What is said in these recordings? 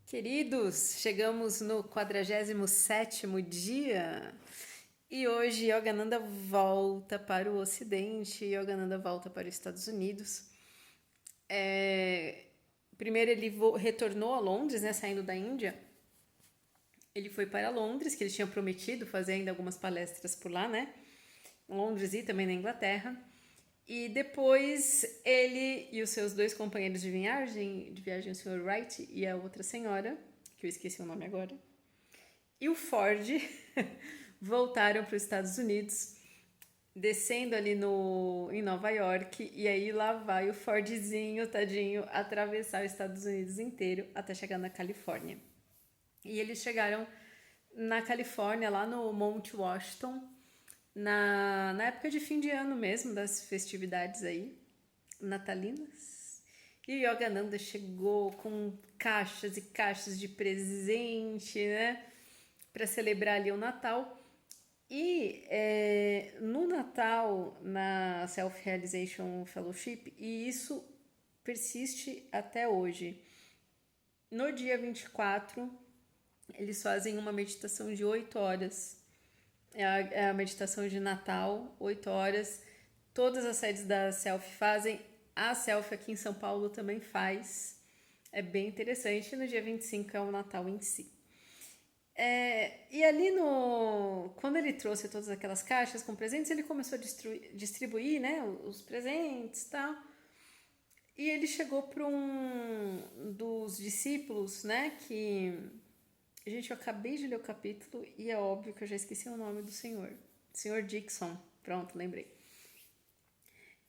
Queridos, chegamos no 47º dia e hoje Yogananda volta para o Ocidente, Yogananda volta para os Estados Unidos. Primeiro ele retornou a Londres, né, saindo da Índia. Ele foi para Londres, que ele tinha prometido fazer ainda algumas palestras por lá, né? Londres e também na Inglaterra. E depois ele e os seus dois companheiros de viagem, o Sr. Wright e a outra senhora, que eu esqueci o nome agora, e o Ford voltaram para os Estados Unidos, descendo ali em Nova York, e aí lá vai o Fordzinho, tadinho, atravessar os Estados Unidos inteiro até chegar na Califórnia. E eles chegaram na Califórnia, lá no Monte Washington, na época de fim de ano mesmo, das festividades aí, natalinas. E o Yogananda chegou com caixas e caixas de presente, né? Para celebrar ali o Natal. E no Natal, na Self-Realization Fellowship, e isso persiste até hoje. No dia 24, eles fazem uma meditação de 8 horas. É a meditação de Natal, 8 horas. Todas as sedes da Self fazem. A Self aqui em São Paulo também faz. É bem interessante. No dia 25 é o Natal em si. E ali quando ele trouxe todas aquelas caixas com presentes, ele começou a distribuir, né, os presentes e tal. E ele chegou para um dos discípulos, né, que... Gente, eu acabei de ler o capítulo e é óbvio que eu já esqueci o nome do senhor. Senhor Dixon. Pronto, lembrei.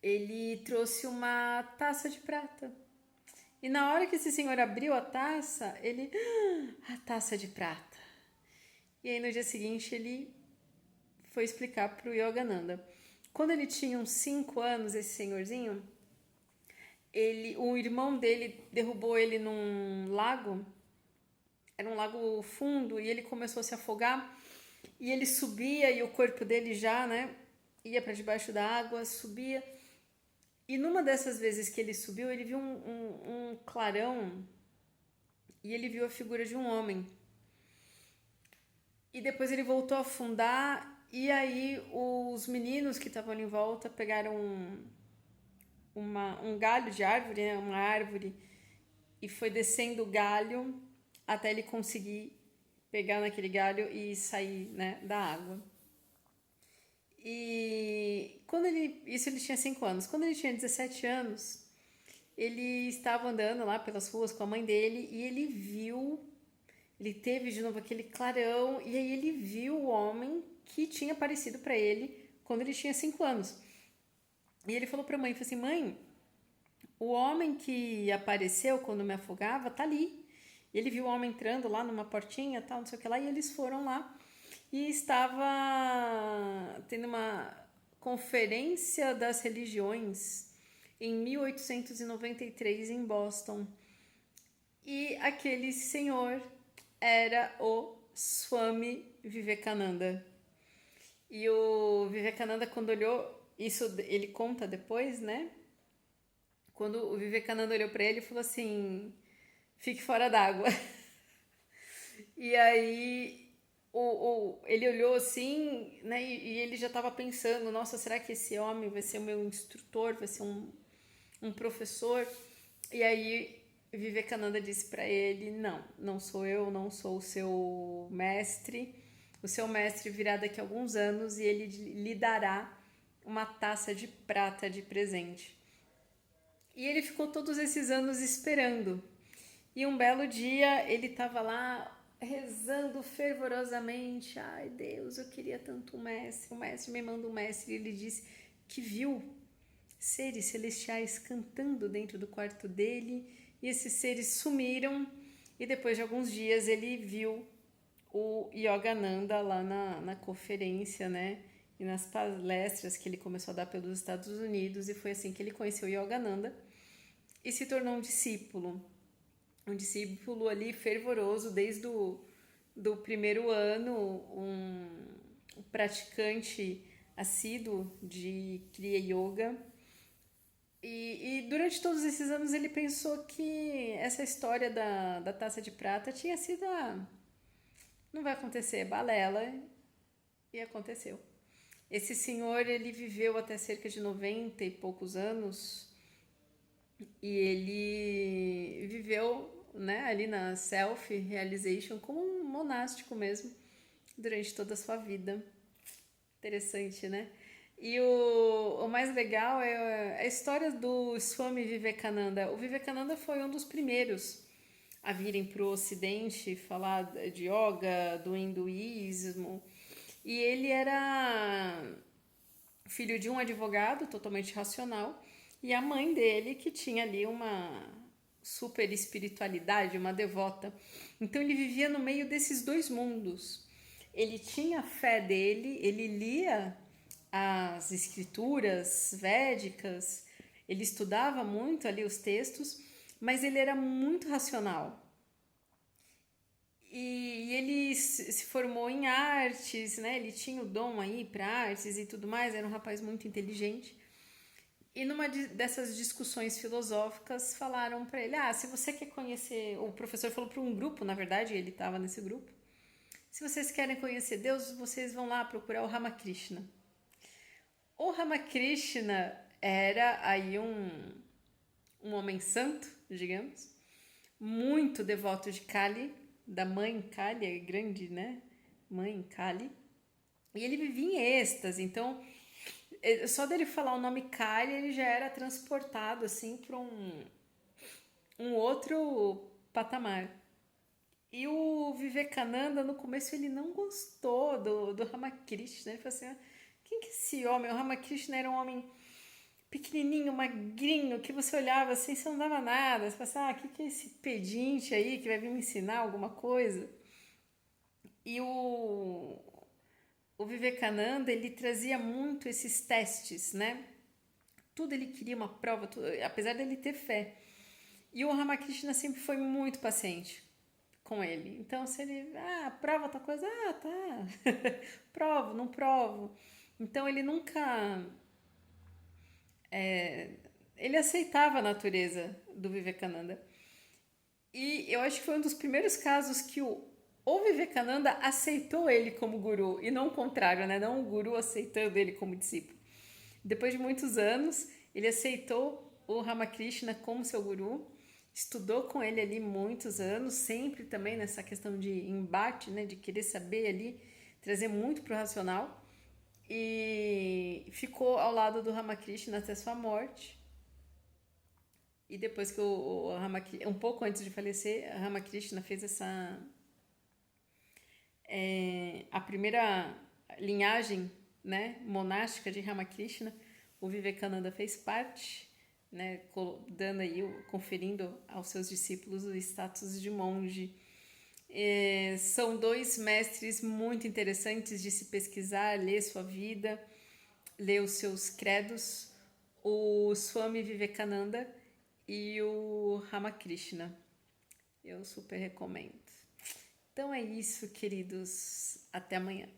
Ele trouxe uma taça de prata. E na hora que esse senhor abriu a taça, ele... a taça de prata. E aí no dia seguinte ele foi explicar para o Yogananda. Quando ele tinha uns 5 anos, esse senhorzinho, o irmão dele derrubou ele num lago. Era um lago fundo e ele começou a se afogar. E ele subia e o corpo dele já, né, ia para debaixo da água, subia. E numa dessas vezes que ele subiu, ele viu um clarão e ele viu a figura de um homem. E depois ele voltou a afundar e aí os meninos que estavam ali em volta pegaram um galho de árvore, né, uma árvore, e foi descendo o galho até ele conseguir pegar naquele galho e sair, né, da água. E isso ele tinha 5 anos. Quando ele tinha 17 anos, ele estava andando lá pelas ruas com a mãe dele e ele teve de novo aquele clarão e aí ele viu o homem que tinha aparecido para ele quando ele tinha 5 anos. E ele falou para a mãe, falou assim: "Mãe, o homem que apareceu quando me afogava tá ali." Ele viu o homem entrando lá numa portinha, tal, não sei o que lá, e eles foram lá e estava tendo uma conferência das religiões em 1893 em Boston. E aquele senhor era o Swami Vivekananda. E o Vivekananda, quando olhou, isso ele conta depois, né? Quando o Vivekananda olhou para ele, falou assim: "Fique fora d'água." E aí ele olhou assim, né? E ele já estava pensando: nossa, será que esse homem vai ser o meu instrutor, vai ser um professor? E aí Vivekananda disse para ele: não sou eu, não sou o seu mestre. O seu mestre virá daqui a alguns anos e ele lhe dará uma taça de prata de presente. E ele ficou todos esses anos esperando. E um belo dia ele estava lá rezando fervorosamente: ai Deus, eu queria tanto um mestre. O mestre me manda um mestre. E ele disse que viu seres celestiais cantando dentro do quarto dele. E esses seres sumiram. E depois de alguns dias ele viu o Yogananda lá na conferência, né? E nas palestras que ele começou a dar pelos Estados Unidos. E foi assim que ele conheceu o Yogananda e se tornou um discípulo ali fervoroso desde do primeiro ano, um praticante assíduo de Kriya Yoga. E durante todos esses anos ele pensou que essa história da taça de prata tinha sido, não vai acontecer, balela, e aconteceu. Esse senhor, ele viveu até cerca de 90 e poucos anos, e ele viveu, né, ali na self-realization como um monástico mesmo, durante toda a sua vida. Interessante, né? E o mais legal é a história do Swami Vivekananda. O Vivekananda foi um dos primeiros a virem para o Ocidente falar de yoga, do hinduísmo. E ele era filho de um advogado totalmente racional e a mãe dele que tinha ali uma super espiritualidade, uma devota. Então ele vivia no meio desses dois mundos. Ele tinha a fé dele, ele lia as escrituras védicas, ele estudava muito ali os textos, mas ele era muito racional. E ele se formou em artes, né? Ele tinha o dom aí para artes e tudo mais, era um rapaz muito inteligente. E numa dessas discussões filosóficas falaram para ele: se você quer conhecer, o professor falou para um grupo, na verdade, ele estava nesse grupo. Se vocês querem conhecer Deus, vocês vão lá procurar o Ramakrishna. O Ramakrishna era aí um homem santo, digamos, muito devoto de Kali, da mãe Kali, a grande, né? Mãe Kali. E ele vivia em êxtase, então só dele falar o nome Kali, ele já era transportado assim para um outro patamar. E o Vivekananda, no começo, ele não gostou do Ramakrishna. Ele falou assim: quem que é esse homem? O Ramakrishna era um homem pequenininho, magrinho, que você olhava assim, você não dava nada. Você pensava, que é esse pedinte aí que vai vir me ensinar alguma coisa? E o Vivekananda, ele trazia muito esses testes, né? Tudo ele queria uma prova, tudo, apesar dele ter fé. E o Ramakrishna sempre foi muito paciente com ele. Então, se ele, prova tal coisa, tá. Provo, não provo. Então, ele nunca ele aceitava a natureza do Vivekananda. E eu acho que foi um dos primeiros casos que o Vivekananda aceitou ele como guru, e não o contrário, né? Não o guru aceitando ele como discípulo. Depois de muitos anos, ele aceitou o Ramakrishna como seu guru, estudou com ele ali muitos anos, sempre também nessa questão de embate, né? De querer saber ali, trazer muito pro racional. E ficou ao lado do Ramakrishna até sua morte. E depois que o Ramakrishna, um pouco antes de falecer, a Ramakrishna fez a primeira linhagem, né, monástica de Ramakrishna. O Vivekananda fez parte, né, dando aí, conferindo aos seus discípulos o status de monge. São dois mestres muito interessantes de se pesquisar, ler sua vida, ler os seus credos, o Swami Vivekananda e o Ramakrishna. Eu super recomendo. Então é isso, queridos. Até amanhã.